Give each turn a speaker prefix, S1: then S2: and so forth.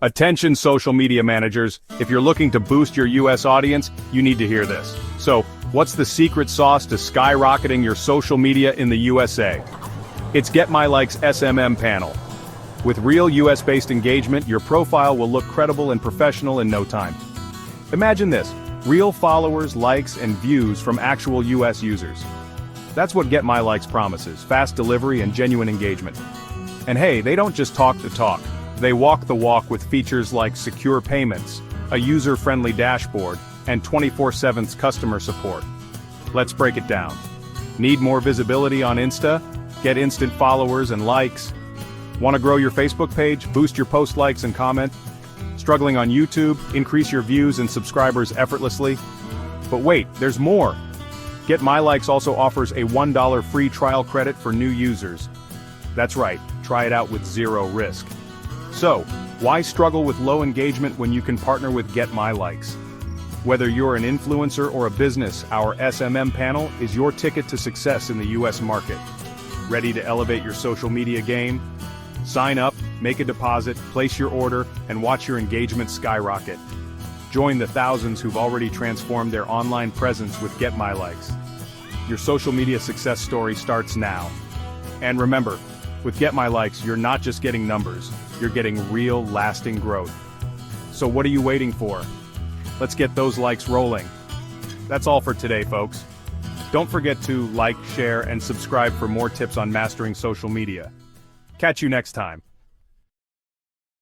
S1: Attention social media managers, if you're looking to boost your US audience, you need to hear this. So, what's the secret sauce to skyrocketing your social media in the USA? It's GetMyLikes SMM Panel. With real US-based engagement, your profile will look credible and professional in no time. Imagine this, real followers, likes, and views from actual US users. That's what GetMyLikes promises, fast delivery and genuine engagement. And hey, they don't just talk the talk. They walk the walk with features like secure payments, a user-friendly dashboard, and 24/7 customer support. Let's break it down. Need more visibility on Insta? Get instant followers and likes. Want to grow your Facebook page? Boost your post likes and comment? Struggling on YouTube? Increase your views and subscribers effortlessly? But wait, there's more. GetMyLikes also offers a $1 free trial credit for new users. That's right, try it out with zero risk. So, why struggle with low engagement when you can partner with GetMyLikes? Whether you're an influencer or a business, our SMM panel is your ticket to success in the US market. Ready to elevate your social media game? Sign up, make a deposit, place your order, and watch your engagement skyrocket. Join the thousands who've already transformed their online presence with GetMyLikes. Your social media success story starts now. And remember, with GetMyLikes, you're not just getting numbers, you're getting real, lasting growth. So what are you waiting for? Let's get those likes rolling. That's all for today, folks. Don't forget to like, share, and subscribe for more tips on mastering social media. Catch you next time.